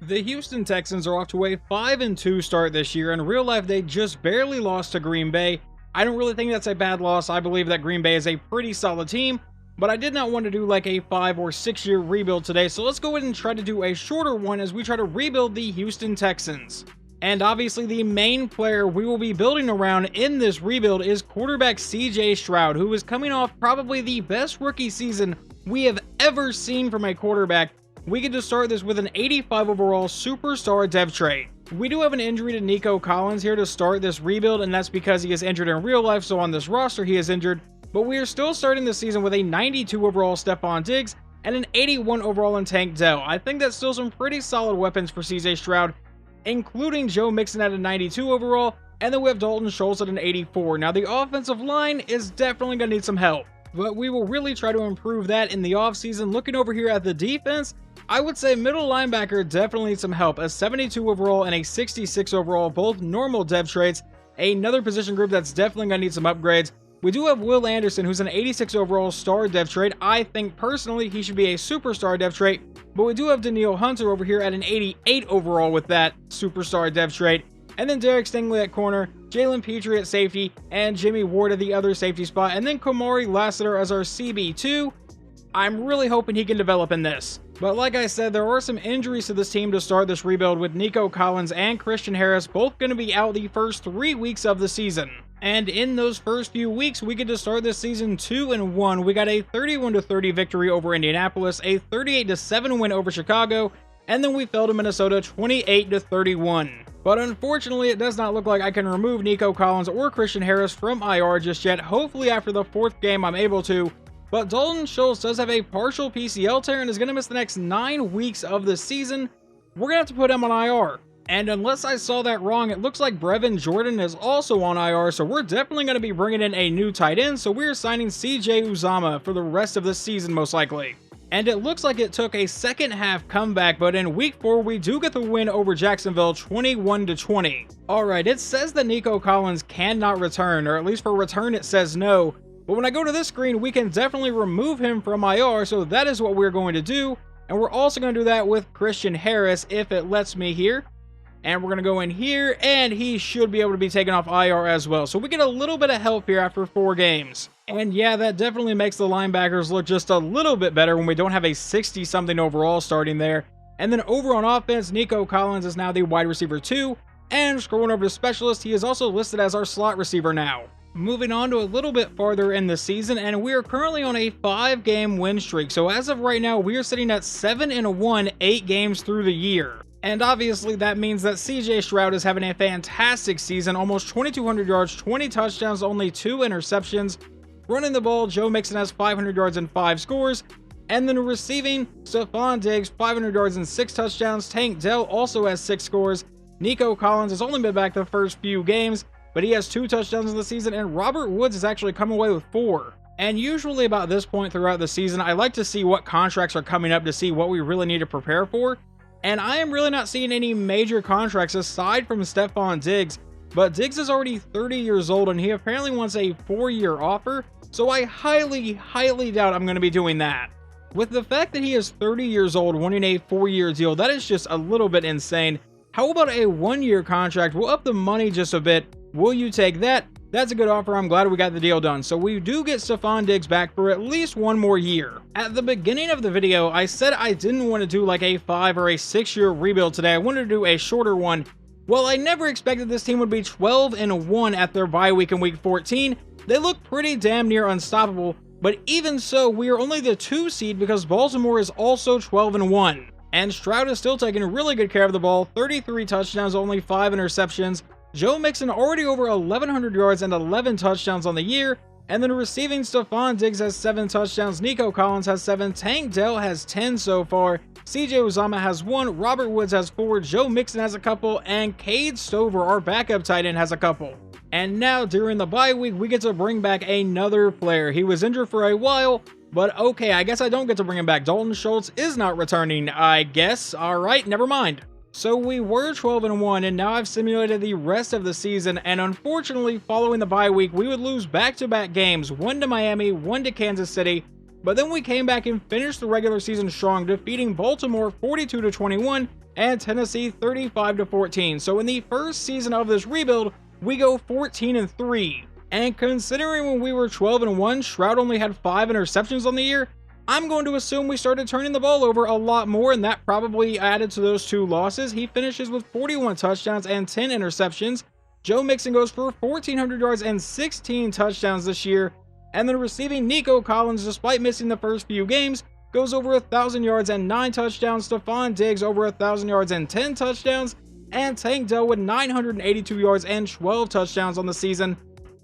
The Houston Texans are off to a 5-2 start this year. In real life, they just barely lost to Green Bay. I don't really think that's a bad loss. I believe that Green Bay is a pretty solid team, but I did not want to do like a 5 or 6 year rebuild today, so let's go ahead and try to do a shorter one as we try to rebuild the Houston Texans. And obviously the main player we will be building around in this rebuild is quarterback CJ Stroud, who is coming off probably the best rookie season we have ever seen from a quarterback. We get to start this with an 85 overall superstar dev trait. We do have an injury to Nico Collins here to start this rebuild, and that's because he is injured in real life, so on this roster he is injured. But we are still starting the season with a 92 overall Stephon Diggs and an 81 overall in Tank Dell. I think that's still some pretty solid weapons for CJ Stroud, including Joe Mixon at a 92 overall, and then we have Dalton Schultz at an 84. Now the offensive line is definitely going to need some help, but we will really try to improve that in the offseason. Looking over here at the defense, I would say middle linebacker definitely needs some help. A 72 overall and a 66 overall, both normal dev traits. Another position group that's definitely going to need some upgrades. We do have Will Anderson, who's an 86 overall star dev trait. I think personally he should be a superstar dev trait, but we do have Danielle Hunter over here at an 88 overall with that superstar dev trait. And then Derek Stingley at corner, Jalen Petrie at safety, and Jimmy Ward at the other safety spot. And then Kamari Lassiter as our CB2. I'm really hoping he can develop in this. But like I said, there are some injuries to this team to start this rebuild, with Nico Collins and Christian Harris both going to be out the first 3 weeks of the season. And in those first few weeks, we get to start this season 2-1. We got a 31-30 victory over Indianapolis, a 38-7 win over Chicago, and then we fell to Minnesota 28-31. But unfortunately, it does not look like I can remove Nico Collins or Christian Harris from IR just yet. Hopefully after the 4th game I'm able to. But Dalton Schultz does have a partial PCL tear and is going to miss the next 9 weeks of the season. We're going to have to put him on IR. And unless I saw that wrong, it looks like Brevin Jordan is also on IR, so we're definitely going to be bringing in a new tight end, so we're signing CJ Uzomah for the rest of the season most likely. And it looks like it took a second half comeback, but in week 4 we do get the win over Jacksonville 21-20. Alright, it says that Nico Collins cannot return, or at least for return it says no. But when I go to this screen, we can definitely remove him from IR, so that is what we're going to do. And we're also going to do that with Christian Harris if it lets me here. And we're going to go in here, and he should be able to be taken off IR as well. So we get a little bit of help here after 4 games. And yeah, that definitely makes the linebackers look just a little bit better when we don't have a 60-something overall starting there. And then over on offense, Nico Collins is now the wide receiver 2. And scrolling over to specialist, he is also listed as our slot receiver now. Moving on to a little bit farther in the season, and we are currently on a 5-game win streak. So as of right now, we are sitting at 7-1, 8 games through the year. And obviously that means that CJ Stroud is having a fantastic season, almost 2,200 yards, 20 touchdowns, only 2 interceptions. Running the ball, Joe Mixon has 500 yards and 5 scores. And then receiving, Stephon Diggs, 500 yards and 6 touchdowns. Tank Dell also has 6 scores. Nico Collins has only been back the first few games, but he has 2 touchdowns in the season, and Robert Woods has actually come away with 4. And usually about this point throughout the season, I like to see what contracts are coming up to see what we really need to prepare for. And I am really not seeing any major contracts aside from Stephon Diggs, but Diggs is already 30 years old and he apparently wants a 4-year offer, so I highly doubt I'm going to be doing that. With the fact that he is 30 years old wanting a 4-year deal, that is just a little bit insane. How about a 1-year contract? We'll up the money just a bit. Will you take that? That's a good offer. I'm glad we got the deal done. So we do get Stephon Diggs back for at least 1 more year. At the beginning of the video, I said I didn't want to do like a 5 or a 6 year rebuild today. I wanted to do a shorter one. Well, I never expected this team would be 12-1 at their bye week in week 14. They look pretty damn near unstoppable, but even so, we are only the 2 seed because Baltimore is also 12-1. And Stroud is still taking really good care of the ball, 33 touchdowns, only 5 interceptions. Joe Mixon already over 1,100 yards and 11 touchdowns on the year. And then receiving, Stephon Diggs has 7 touchdowns, Nico Collins has 7, Tank Dell has 10 so far, CJ Uzomah has 1, Robert Woods has 4, Joe Mixon has a couple, and Cade Stover, our backup tight end, has a couple. And now during the bye week, we get to bring back another player. He was injured for a while, but okay, I guess I don't get to bring him back. Dalton Schultz is not returning, I guess. Alright, never mind. So we were 12-1, and now I've simulated the rest of the season, and unfortunately, following the bye week, we would lose back-to-back games, 1 to Miami, 1 to Kansas City, but then we came back and finished the regular season strong, defeating Baltimore 42-21, and Tennessee 35-14. So in the first season of this rebuild, we go 14-3. And considering when we were 12-1, Stroud only had 5 interceptions on the year, I'm going to assume we started turning the ball over a lot more, and that probably added to those 2 losses. He finishes with 41 touchdowns and 10 interceptions. Joe Mixon goes for 1,400 yards and 16 touchdowns this year. And then receiving Nico Collins, despite missing the first few games, goes over 1,000 yards and 9 touchdowns. Stephon Diggs over 1,000 yards and 10 touchdowns. And Tank Dell with 982 yards and 12 touchdowns on the season.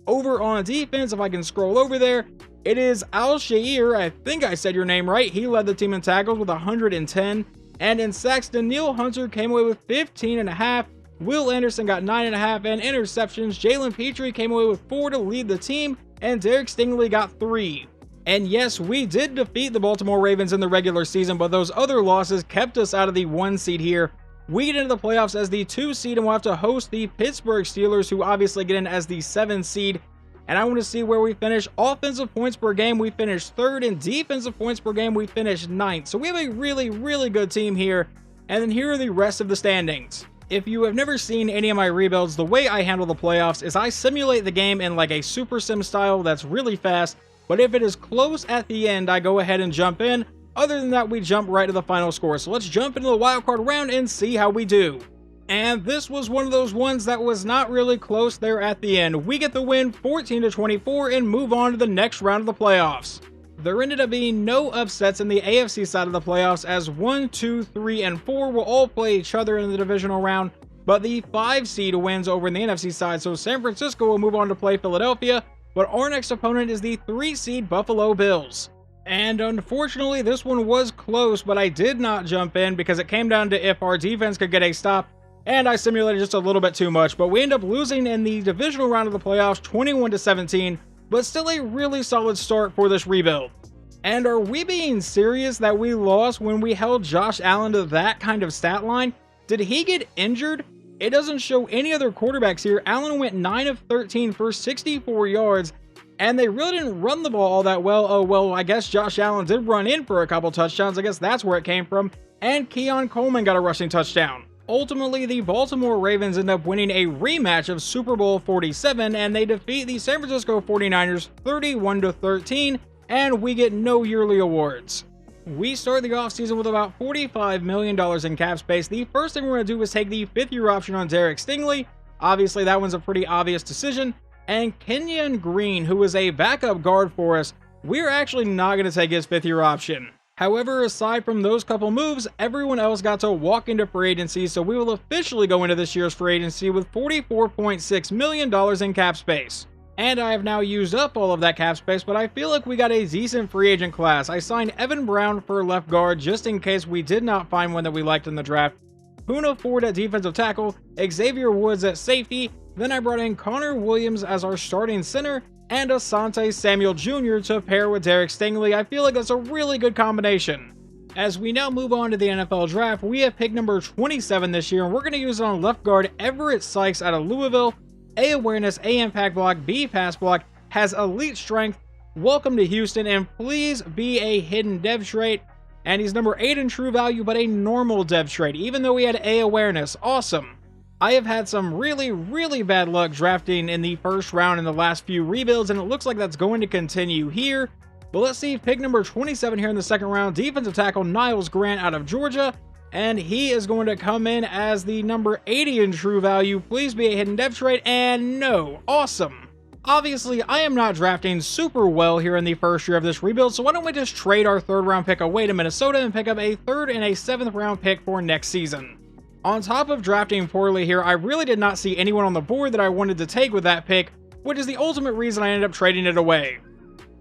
Over on defense, if I can scroll over there, it is Al-Shair. I think I said your name right. He led the team in tackles with 110. And in sacks, Danielle Hunter came away with 15.5. Will Anderson got 9.5. And interceptions, Jalen Petrie came away with 4 to lead the team. And Derek Stingley got 3. And yes, we did defeat the Baltimore Ravens in the regular season, but those other losses kept us out of the 1 seed here. We get into the playoffs as the 2 seed, and we'll have to host the Pittsburgh Steelers, who obviously get in as the 7 seed. And I want to see where we finish. Offensive points per game, we finished 3rd, and defensive points per game, we finished 9th. So we have a really good team here. And then here are the rest of the standings. If you have never seen any of my rebuilds, the way I handle the playoffs is I simulate the game in like a Super Sim style that's really fast, but if it is close at the end, I go ahead and jump in. Other than that, we jump right to the final score. So let's jump into the wildcard round and see how we do. And this was one of those ones that was not really close there at the end. We get the win 14-24 and move on to the next round of the playoffs. There ended up being no upsets in the AFC side of the playoffs, as 1, 2, 3, and 4 will all play each other in the divisional round, but the 5 seed wins over in the NFC side, so San Francisco will move on to play Philadelphia, but our next opponent is the 3 seed Buffalo Bills. And unfortunately, this one was close, but I did not jump in because it came down to if our defense could get a stop, and I simulated just a little bit too much, but we end up losing in the divisional round of the playoffs 21-17, but still a really solid start for this rebuild. And are we being serious that we lost when we held Josh Allen to that kind of stat line? Did he get injured? It doesn't show any other quarterbacks here. Allen went 9 of 13 for 64 yards, and they really didn't run the ball all that well. Oh, well, I guess Josh Allen did run in for a couple touchdowns. I guess that's where it came from. And Keon Coleman got a rushing touchdown. Ultimately, the Baltimore Ravens end up winning a rematch of Super Bowl 47, and they defeat the San Francisco 49ers 31-13, and we get no yearly awards. We start the offseason with about $45 million in cap space. The first thing we're going to do is take the 5th-year option on Derek Stingley. Obviously, that one's a pretty obvious decision. And Kenyon Green, who is a backup guard for us, we're actually not going to take his 5th-year option. However, aside from those couple moves, everyone else got to walk into free agency, so we will officially go into this year's free agency with $44.6 million in cap space. And I have now used up all of that cap space, but I feel like we got a decent free agent class. I signed Evan Brown for left guard just in case we did not find one that we liked in the draft. Poona Ford at defensive tackle, Xavier Woods at safety, then I brought in Connor Williams as our starting center, and Asante Samuel Jr. to pair with Derek Stingley. I feel like that's a really good combination. As we now move on to the NFL draft, we have pick number 27 this year, and we're going to use it on left guard Everett Sykes out of Louisville. A awareness, A impact block, B pass block, has elite strength. Welcome to Houston, and please be a hidden dev trait. And he's number 8 in true value, but a normal dev trait, even though he had A awareness. Awesome. I have had some really bad luck drafting in the first round in the last few rebuilds, and it looks like that's going to continue here. But let's see, pick number 27 here in the second round, defensive tackle Niles Grant out of Georgia, and he is going to come in as the number 80 in true value. Please be a hidden dev trait, and no. Awesome. Obviously, I am not drafting super well here in the first year of this rebuild, so why don't we just trade our 3rd round pick away to Minnesota and pick up a 3rd and a 7th round pick for next season. On top of drafting poorly here, I really did not see anyone on the board that I wanted to take with that pick, which is the ultimate reason I ended up trading it away.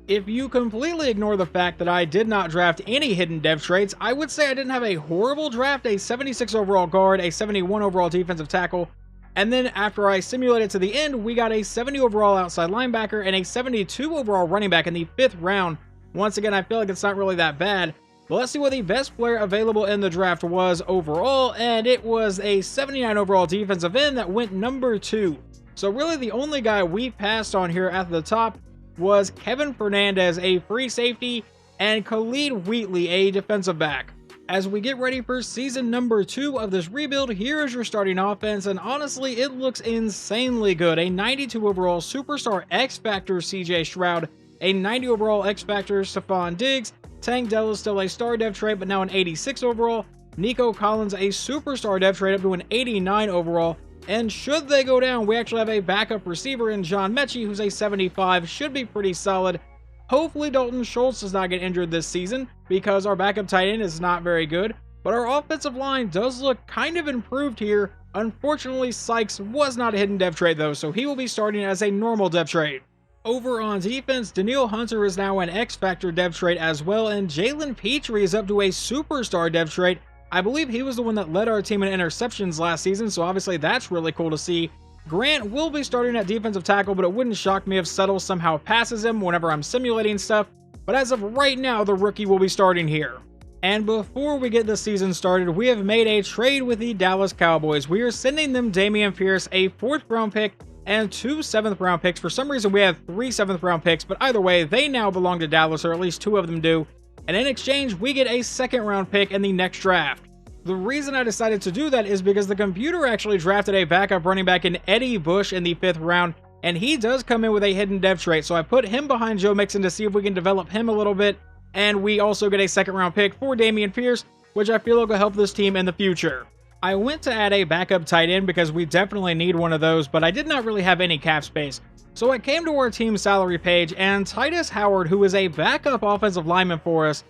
If you completely ignore the fact that I did not draft any hidden dev traits, I would say I didn't have a horrible draft, a 76 overall guard, a 71 overall defensive tackle, and then after I simulated to the end, we got a 70 overall outside linebacker and a 72 overall running back in the 5th round. Once again, I feel like it's not really that bad. But let's see what the best player available in the draft was overall, and it was a 79 overall defensive end that went number 2. So really the only guy we passed on here at the top was Kevin Fernandez, a free safety, and Khalid Wheatley, a defensive back. As we get ready for season number 2 of this rebuild, here is your starting offense, and honestly, it looks insanely good. A 92 overall superstar X Factor CJ Stroud, a 90 overall X Factor Stephon Diggs, Tank Dell is still a star dev trait, but now an 86 overall, Nico Collins a superstar dev trait up to an 89 overall, and should they go down, we actually have a backup receiver in John Mechie, who's a 75, should be pretty solid. Hopefully Dalton Schultz does not get injured this season, because our backup tight end is not very good, but our offensive line does look kind of improved here. Unfortunately, Sykes was not a hidden dev trait though, so he will be starting as a normal dev trait. Over on defense, Danielle Hunter is now an X Factor dev trait as well, and Jalen Petrie is up to a superstar dev trait. I believe he was the one that led our team in interceptions last season, so obviously that's really cool to see. Grant will be starting at defensive tackle, but it wouldn't shock me if Settle somehow passes him whenever I'm simulating stuff. But as of right now, the rookie will be starting here. And before we get the season started, we have made a trade with the Dallas Cowboys. We are sending them Dameon Pierce, a 4th round pick, and 2 7th round picks. For some reason, we have 3 7th round picks, but either way, they now belong to Dallas, or at least 2 of them do. And in exchange, we get a 2nd round pick in the next draft. The reason I decided to do that is because the computer actually drafted a backup running back in Eddie Bush in the 5th round, and he does come in with a hidden dev trait, so I put him behind Joe Mixon to see if we can develop him a little bit, and we also get a 2nd round pick for Dameon Pierce, which I feel like will help this team in the future. I went to add a backup tight end because we definitely need one of those, but I did not really have any cap space. So I came to our team salary page, and Titus Howard, who is a backup offensive lineman for us,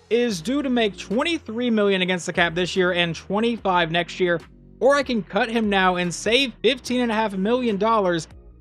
is due to make $23 million against the cap this year and $25 next year, or I can cut him now and save $15.5 million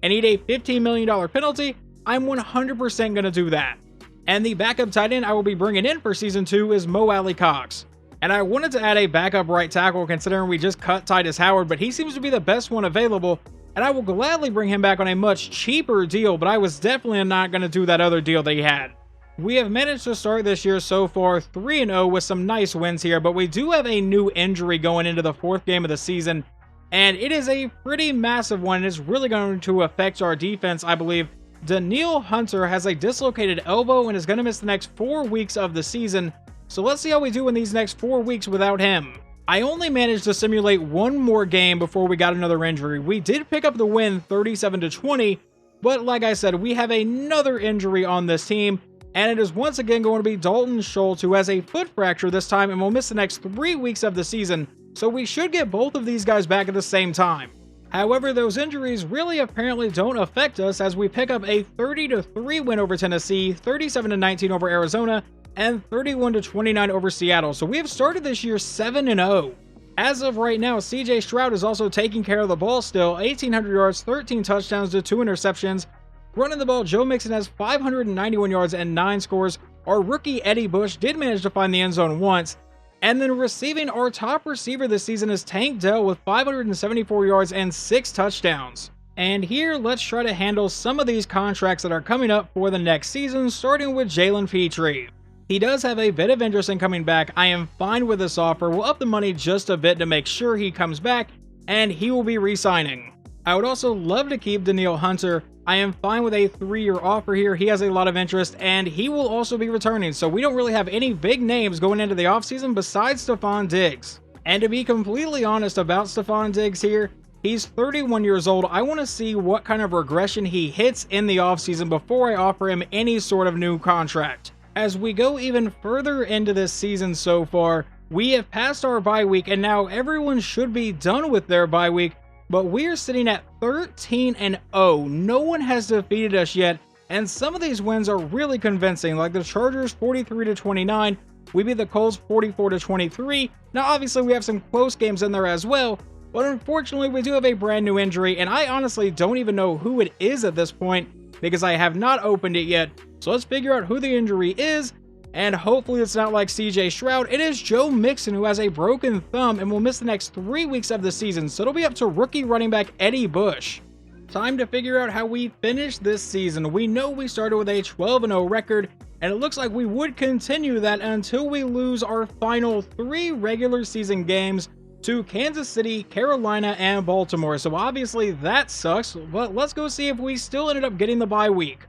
and eat a $15 million penalty. I'm 100% going to do that. And the backup tight end I will be bringing in for season 2 is Mo Alley Cox. And I wanted to add a backup right tackle considering we just cut Titus Howard, but he seems to be the best one available, and I will gladly bring him back on a much cheaper deal, but I was definitely not going to do that other deal that he had. We have managed to start this year so far 3-0 with some nice wins here, but we do have a new injury going into the 4th game of the season, and it is a pretty massive one. It's really going to affect our defense, I believe. Danielle Hunter has a dislocated elbow and is going to miss the next 4 weeks of the season, so let's see how we do in these next 4 weeks without him. I only managed to simulate one more game before we got another injury. We did pick up the win 37-20, but like I said, we have another injury on this team, and it is once again going to be Dalton Schultz, who has a foot fracture this time and will miss the next 3 weeks of the season, so we should get both of these guys back at the same time. However, those injuries really apparently don't affect us as we pick up a 30-3 win over Tennessee, 37-19 over Arizona, and 31-29 over Seattle, so we have started this year 7-0. As of right now, CJ Stroud is also taking care of the ball still, 1,800 yards, 13 touchdowns to 2 interceptions. Running the ball, Joe Mixon has 591 yards and 9 scores. Our rookie Eddie Bush did manage to find the end zone once. And then receiving, our top receiver this season is Tank Dell with 574 yards and 6 touchdowns. And here, let's try to handle some of these contracts that are coming up for the next season, starting with Jalen Petrie. He does have a bit of interest in coming back. I am fine with this offer. We'll up the money just a bit to make sure he comes back, and he will be re-signing. I would also love to keep Danielle Hunter. I am fine with a 3-year offer here. He has a lot of interest, and he will also be returning, so we don't really have any big names going into the offseason besides Stephon Diggs. And to be completely honest about Stephon Diggs here, he's 31 years old. I want to see what kind of regression he hits in the offseason before I offer him any sort of new contract. As we go even further into this season so far, we have passed our bye week, and now everyone should be done with their bye week, but we're sitting at 13-0. No one has defeated us yet, and some of these wins are really convincing, like the Chargers 43-29. We beat the Colts 44-23. Now, obviously, we have some close games in there as well, but unfortunately, we do have a brand new injury, and I honestly don't even know who it is at this point because I have not opened it yet. So let's figure out who the injury is, and hopefully it's not like CJ Stroud. It is Joe Mixon, who has a broken thumb and will miss the next 3 weeks of the season, so it'll be up to rookie running back Eddie Bush. Time to figure out how we finish this season. We know we started with a 12-0 record, and it looks like we would continue that until we lose our final 3 regular season games to Kansas City, Carolina, and Baltimore. So obviously that sucks, but let's go see if we still ended up getting the bye week.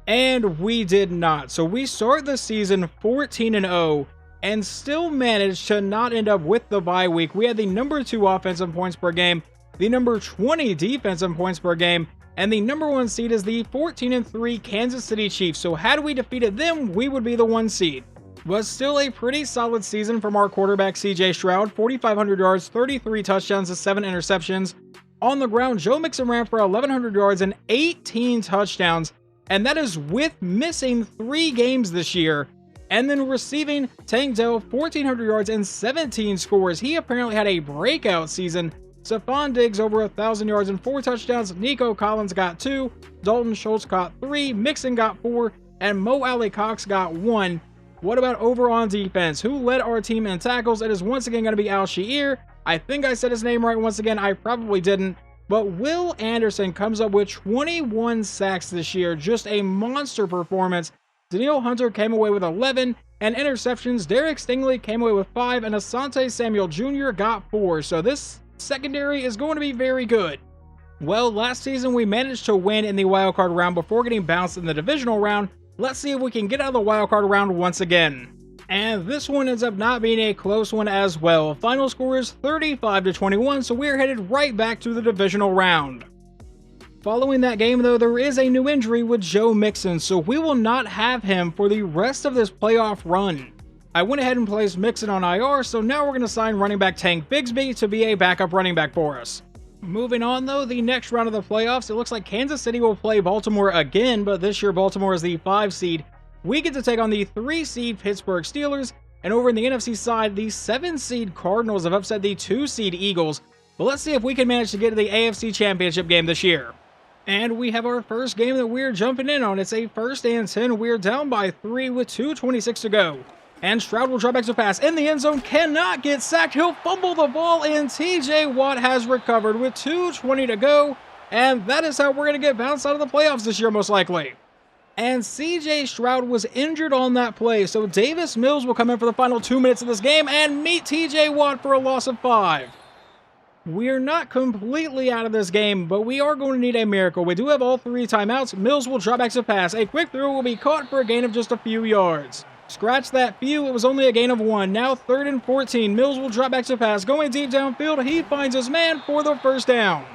And we did not. So we start the season 14-0, and still managed to not end up with the bye week. We had the number 2 offensive points per game, the number 20 defensive points per game, and the number 1 seed is the 14-3 Kansas City Chiefs. So had we defeated them, we would be the 1 seed. But still a pretty solid season from our quarterback CJ Stroud, 4,500 yards, 33 touchdowns to 7 interceptions. On the ground, Joe Mixon ran for 1,100 yards and 18 touchdowns, and that is with missing 3 games this year. And then receiving, Tank Dell, 1,400 yards and 17 scores. He apparently had a breakout season. Stephon Diggs over 1,000 yards and 4 touchdowns. Nico Collins got 2. Dalton Schultz got 3. Mixon got 4. And Mo Alley Cox got 1. What about over on defense? Who led our team in tackles? It is once again going to be Al-Sha'ir. I think I said his name right once again. I probably didn't. But Will Anderson comes up with 21 sacks this year. Just a monster performance. Danielle Hunter came away with 11, and interceptions, Derek Stingley came away with 5, and Asante Samuel Jr. got 4, so this secondary is going to be very good. Well, last season we managed to win in the wildcard round before getting bounced in the divisional round. Let's see if we can get out of the wildcard round once again. And this one ends up not being a close one as well. Final score is 35-21, so we're headed right back to the divisional round. Following that game, though, there is a new injury with Joe Mixon, so we will not have him for the rest of this playoff run. I went ahead and placed Mixon on IR, so now we're going to sign running back Tank Bigsby to be a backup running back for us. Moving on, though, the next round of the playoffs, it looks like Kansas City will play Baltimore again, but this year Baltimore is the 5 seed. We get to take on the 3 seed Pittsburgh Steelers, and over in the NFC side, the 7 seed Cardinals have upset the 2 seed Eagles. But let's see if we can manage to get to the AFC Championship game this year. And we have our first game that we're jumping in on. It's a 1st and 10. We're down by 3 with 2:26 to go. And Stroud will drop back to pass in the end zone. Cannot get sacked. He'll fumble the ball, and TJ Watt has recovered with 2:20 to go. And that is how we're going to get bounced out of the playoffs this year, most likely. And CJ Stroud was injured on that play, so Davis Mills will come in for the final 2 minutes of this game and meet TJ Watt for a loss of 5. We're not completely out of this game, but we are going to need a miracle. We do have all 3 timeouts. Mills will drop back to pass. A quick throw will be caught for a gain of just a few yards. Scratch that few, it was only a gain of 1. Now 3rd and 14. Mills will drop back to pass. Going deep downfield, he finds his man for the first down.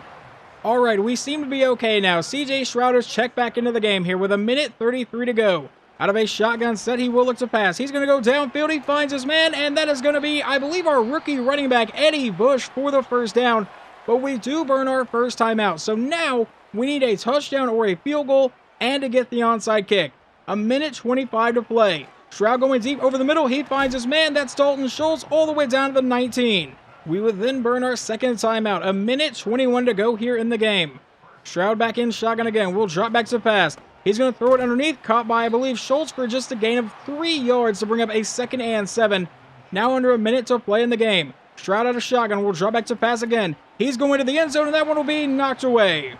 Alright, we seem to be okay now. CJ Stroud is checked back into the game here with 1:33 to go. Out of a shotgun set, he will look to pass. He's going to go downfield. He finds his man, and that is going to be, I believe, our rookie running back, Eddie Bush, for the first down. But we do burn our first timeout. So now we need a touchdown or a field goal and to get the onside kick. 1:25 to play. Stroud going deep over the middle. He finds his man. That's Dalton Schultz all the way down to the 19. We would then burn our second timeout. 1:21 to go here in the game. Stroud back in shotgun again. We'll drop back to pass. He's going to throw it underneath, caught by, I believe, Schultz for just a gain of 3 yards to bring up a 2nd and 7. Now under a minute to play in the game. Stroud out of shotgun, will drop back to pass again. He's going to the end zone, and that one will be knocked away.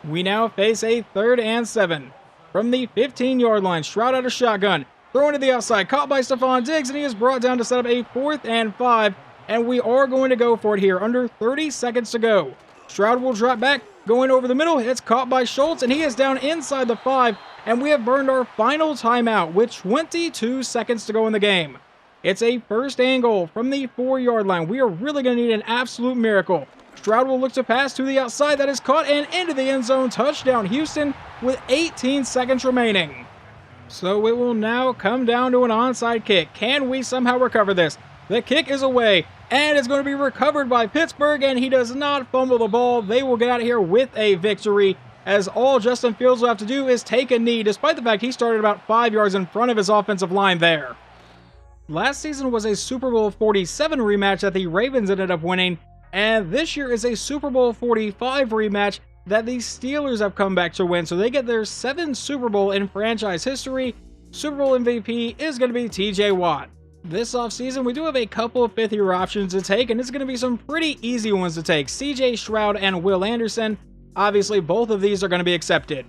We now face a 3rd and 7. From the 15-yard line, Stroud out of shotgun. Throwing to the outside, caught by Stephon Diggs, and he is brought down to set up a 4th and 5. And we are going to go for it here, under 30 seconds to go. Stroud will drop back, going over the middle. It's caught by Schultz, and he is down inside the 5. And we have burned our final timeout with 22 seconds to go in the game. It's a 1st and goal from the 4-yard line. We are really going to need an absolute miracle. Stroud will look to pass to the outside. That is caught and into the end zone. Touchdown Houston with 18 seconds remaining. So it will now come down to an onside kick. Can we somehow recover this? The kick is away, and it's going to be recovered by Pittsburgh, and he does not fumble the ball. They will get out of here with a victory, as all Justin Fields will have to do is take a knee, despite the fact he started about 5 yards in front of his offensive line there. Last season was a Super Bowl 47 rematch that the Ravens ended up winning, and this year is a Super Bowl 45 rematch that the Steelers have come back to win, so they get their 7th Super Bowl in franchise history. Super Bowl MVP is going to be TJ Watt. This offseason, we do have a couple of 5th-year options to take, and it's going to be some pretty easy ones to take. CJ Stroud and Will Anderson. Obviously, both of these are going to be accepted.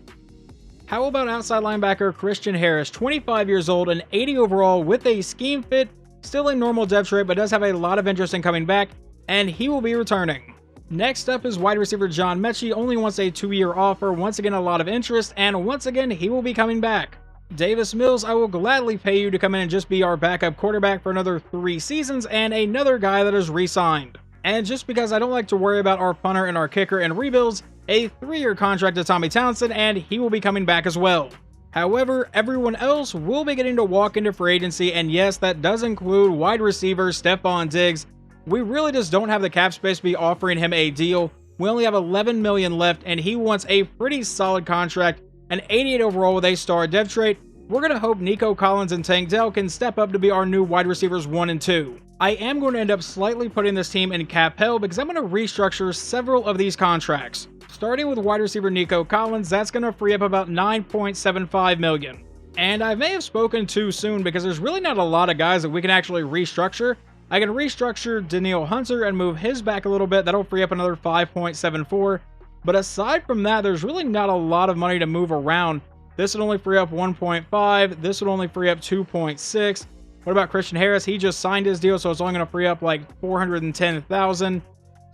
How about outside linebacker Christian Harris, 25 years old and 80 overall with a scheme fit, still a normal depth chart, but does have a lot of interest in coming back, and he will be returning. Next up is wide receiver John Mechie, only wants a 2-year offer, once again a lot of interest, and once again he will be coming back. Davis Mills, I will gladly pay you to come in and just be our backup quarterback for another 3 seasons, and another guy that is re-signed. And just because I don't like to worry about our punter and our kicker and rebuilds, a 3-year contract to Tommy Townsend, and he will be coming back as well. However, everyone else will be getting to walk into free agency, and yes, that does include wide receiver Stephon Diggs. We really just don't have the cap space to be offering him a deal. We only have $11 million left, and he wants a pretty solid contract, an 88 overall with a star dev trait. We're going to hope Nico Collins and Tank Dell can step up to be our new wide receivers 1 and 2. I am going to end up slightly putting this team in cap hell because I'm going to restructure several of these contracts. Starting with wide receiver Nico Collins, that's going to free up about $9.75 million. And I may have spoken too soon because there's really not a lot of guys that we can actually restructure. I can restructure Danielle Hunter and move his back a little bit. That'll free up another $5.74. But aside from that, there's really not a lot of money to move around. This would only free up 1.5. This would only free up 2.6. What about Christian Harris? He just signed his deal, so it's only going to free up like 410,000.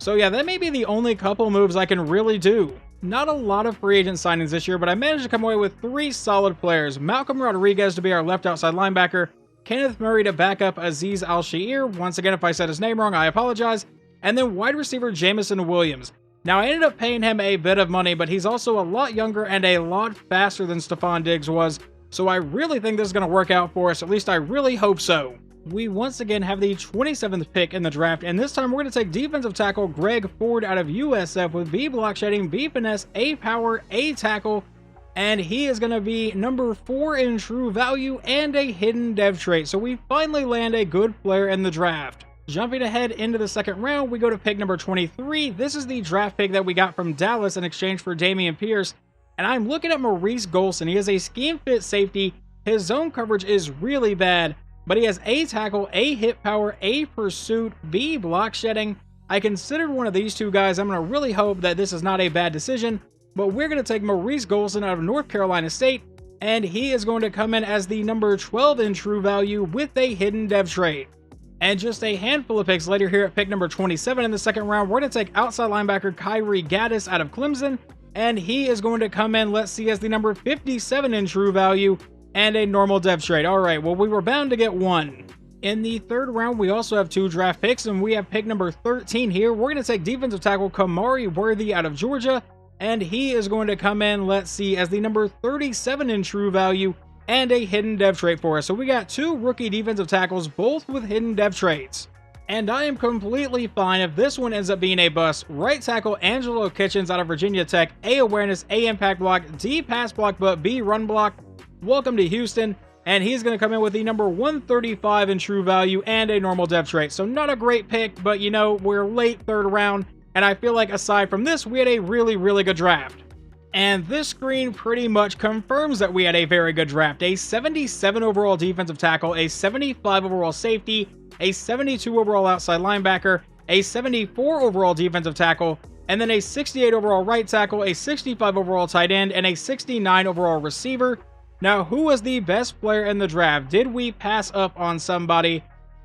So yeah, that may be the only couple moves I can really do. Not a lot of free agent signings this year, but I managed to come away with 3 solid players. Malcolm Rodriguez to be our left outside linebacker, Kenneth Murray to back up Azeez Al-Shaair. Once again, if I said his name wrong, I apologize. And then wide receiver Jameson Williams. Now, I ended up paying him a bit of money, but he's also a lot younger and a lot faster than Stephon Diggs was, so I really think this is going to work out for us. At least I really hope so. We once again have the 27th pick in the draft, and this time we're going to take defensive tackle Greg Ford out of USF with B block shedding, B finesse, A power, A tackle, and he is going to be number 4 in true value and a hidden dev trait. So we finally land a good player in the draft. Jumping ahead into the second round, we go to pick number 23. This is the draft pick that we got from Dallas in exchange for Dameon Pierce. And I'm looking at Maurice Golson. He is a scheme fit safety. His zone coverage is really bad, but he has A tackle, A hit power, A pursuit, B block shedding. I considered one of these 2 guys. I'm going to really hope that this is not a bad decision, but we're going to take Maurice Golson out of North Carolina State, and he is going to come in as the number 12 in true value with a hidden dev trait. And just a handful of picks later here at pick number 27 in the second round, we're going to take outside linebacker Kyrie Gaddis out of Clemson, and he is going to come in, let's see, as the number 57 in true value and a normal dev trait. All right, well, we were bound to get one. In the third round, we also have 2 draft picks, and we have pick number 13 here. We're going to take defensive tackle Kamari Worthy out of Georgia, and he is going to come in, let's see, as the number 37 in true value and a hidden dev trait for us. So we got 2 rookie defensive tackles, both with hidden dev traits. And I am completely fine if this one ends up being a bust. Right tackle Angelo Kitchens out of Virginia Tech, A awareness, A impact block, D pass block, but B run block. Welcome to Houston. And he's going to come in with the number 135 in true value and a normal dev trait. So not a great pick, but you know, we're late third round. And I feel like aside from this, we had a really, really good draft. And this screen pretty much confirms that we had a very good draft. A 77 overall defensive tackle, a 75 overall safety, a 72 overall outside linebacker, a 74 overall defensive tackle, and then a 68 overall right tackle, a 65 overall tight end, and a 69 overall receiver. Now, who was the best player in the draft? Did we pass up on somebody?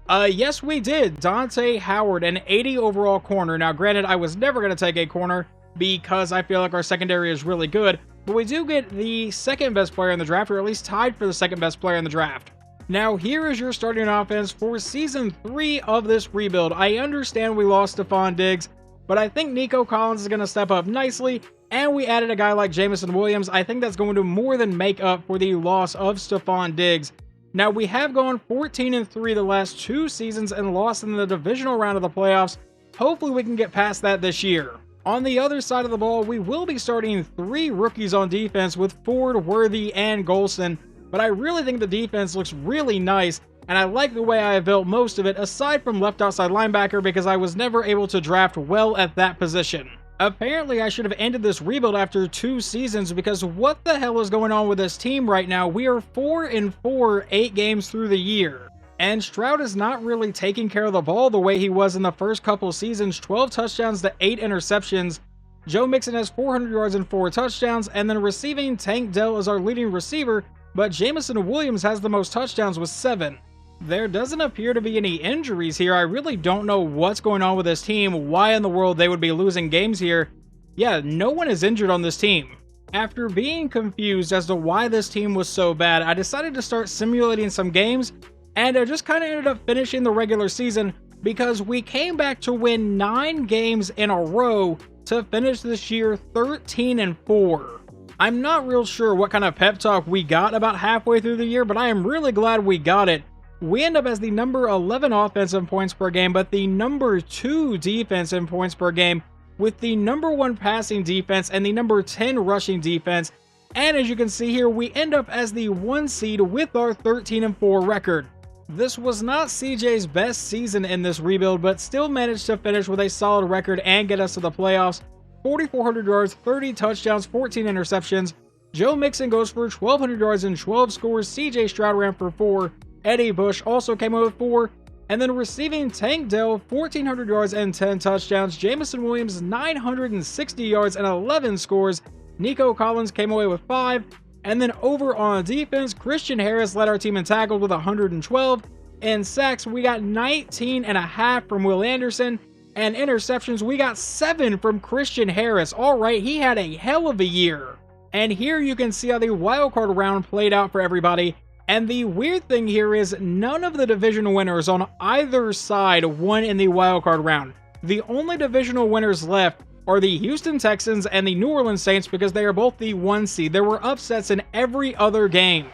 Yes, we did. Dante Howard, an 80 overall corner. Now, granted, I was never going to take a corner because I feel like our secondary is really good, but we do get the second best player in the draft, or at least tied for the second best player in the draft. Now, here is your starting offense for Season 3 of this rebuild. I understand we lost Stephon Diggs, but I think Nico Collins is going to step up nicely, and we added a guy like Jameson Williams. I think that's going to more than make up for the loss of Stephon Diggs. Now, we have gone 14-3 the last 2 seasons and lost in the divisional round of the playoffs. Hopefully, we can get past that this year. On the other side of the ball, we will be starting 3 rookies on defense with Ford, Worthy, and Golson, but I really think the defense looks really nice, and I like the way I have built most of it, aside from left outside linebacker, because I was never able to draft well at that position. Apparently, I should have ended this rebuild after 2 seasons, because what the hell is going on with this team right now? We are 4-4, 8 games through the year. And Stroud is not really taking care of the ball the way he was in the first couple seasons. 12 touchdowns to 8 interceptions. Joe Mixon has 400 yards and 4 touchdowns. And then receiving, Tank Dell is our leading receiver, but Jameson Williams has the most touchdowns with 7. There doesn't appear to be any injuries here. I really don't know what's going on with this team. Why in the world they would be losing games here? Yeah, no one is injured on this team. After being confused as to why this team was so bad, I decided to start simulating some games, and I just kind of ended up finishing the regular season because we came back to win 9 games in a row to finish this year 13-4. I'm not real sure what kind of pep talk we got about halfway through the year, but I am really glad we got it. We end up as the number 11 offensive points per game, but the number 2 defense in points per game, with the number 1 passing defense and the number 10 rushing defense. And as you can see here, we end up as the 1 seed with our 13-4 record. This was not CJ's best season in this rebuild, but still managed to finish with a solid record and get us to the playoffs. 4,400 yards, 30 touchdowns, 14 interceptions. Joe Mixon goes for 1,200 yards and 12 scores. CJ Stroud ran for 4. Eddie Bush also came out with 4. And then receiving, Tank Dell, 1,400 yards and 10 touchdowns. Jameson Williams, 960 yards and 11 scores. Nico Collins came away with 5. And then over on defense, Christian Harris led our team in tackles with 112. In sacks, we got 19.5 from Will Anderson. And interceptions, we got 7 from Christian Harris. Alright, he had a hell of a year. And here you can see how the wildcard round played out for everybody. And the weird thing here is none of the division winners on either side won in the wildcard round. The only divisional winners left are the Houston Texans and the New Orleans Saints because they are both the 1 seed. There were upsets in every other game.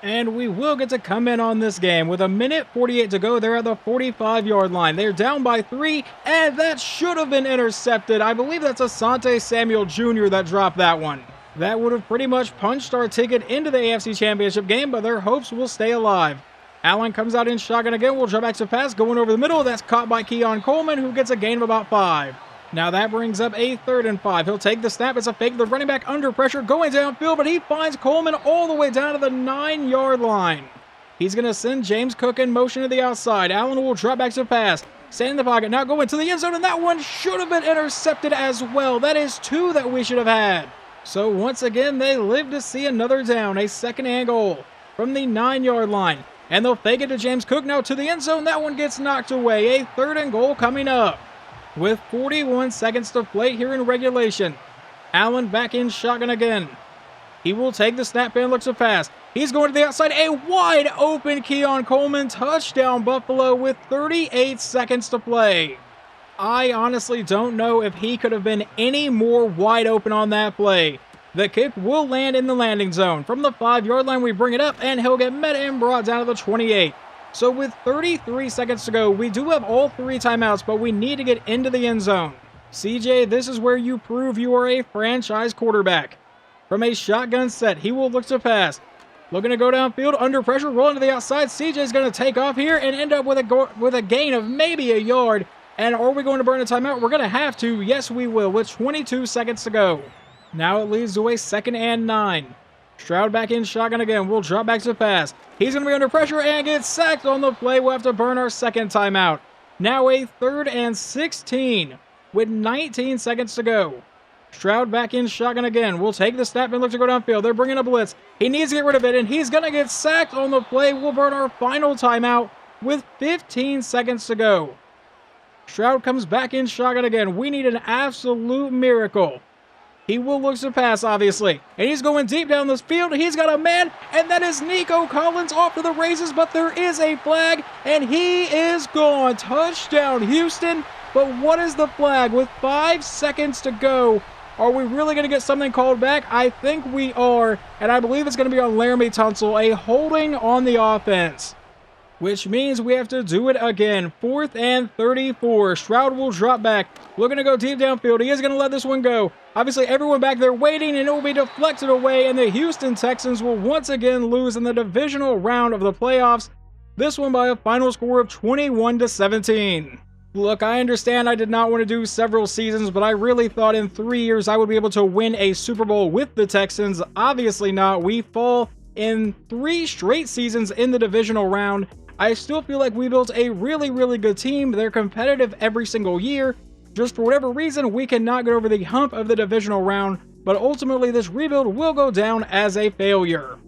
And we will get to come in on this game. With 1:48 to go, they're at the 45-yard line. They're down by 3, and that should have been intercepted. I believe that's Asante Samuel Jr. that dropped that one. That would have pretty much punched our ticket into the AFC Championship game, but their hopes will stay alive. Allen comes out in shotgun again. We'll drop back to pass, going over the middle. That's caught by Keon Coleman, who gets a gain of about 5. Now that brings up a 3rd and 5. He'll take the snap. It's a fake. The running back under pressure going downfield, but he finds Coleman all the way down to the 9-yard line. He's going to send James Cook in motion to the outside. Allen will drop back to pass. Stay in the pocket. Now going to the end zone, and that one should have been intercepted as well. That is 2 that we should have had. So once again, they live to see another down. A 2nd and goal from the 9-yard line. And they'll fake it to James Cook now to the end zone. That one gets knocked away. A 3rd and goal coming up. With 41 seconds to play here in regulation. Allen back in shotgun again. He will take the snap and looks to pass. He's going to the outside. A wide open Keon Coleman. Touchdown Buffalo with 38 seconds to play. I honestly don't know if he could have been any more wide open on that play. The kick will land in the landing zone. From the 5-yard line, we bring it up, and he'll get met and brought down to the 28. So with 33 seconds to go, we do have all 3 timeouts, but we need to get into the end zone. CJ, this is where you prove you are a franchise quarterback. From a shotgun set, he will look to pass. Looking to go downfield, under pressure, rolling to the outside. CJ's going to take off here and end up with a gain of maybe a yard. And are we going to burn a timeout? We're going to have to. Yes, we will, with 22 seconds to go. Now it leads to a 2nd and 9. Stroud back in shotgun again. We'll drop back to pass. He's going to be under pressure and get sacked on the play. We'll have to burn our 2nd timeout. Now a 3rd and 16 with 19 seconds to go. Stroud back in shotgun again. We'll take the snap and look to go downfield. They're bringing a blitz. He needs to get rid of it, and he's going to get sacked on the play. We'll burn our final timeout with 15 seconds to go. Stroud comes back in shotgun again. We need an absolute miracle. He will look to pass, obviously. And he's going deep down this field. He's got a man, and that is Nico Collins off to the races, but there is a flag, and he is gone. Touchdown, Houston. But what is the flag? With 5 seconds to go, are we really going to get something called back? I think we are, and I believe it's going to be on Laramie Tunsil, a holding on the offense. Which means we have to do it again. 4th and 34. Stroud will drop back. Looking to go deep downfield. He is going to let this one go. Obviously, everyone back there waiting, and it will be deflected away, and the Houston Texans will once again lose in the divisional round of the playoffs. This one by a final score of 21-17. Look, I understand I did not want to do several seasons, but I really thought in 3 years I would be able to win a Super Bowl with the Texans. Obviously not. We fall in 3 straight seasons in the divisional round. I still feel like we built a really, really good team. They're competitive every single year. Just for whatever reason, we cannot get over the hump of the divisional round, but ultimately this rebuild will go down as a failure.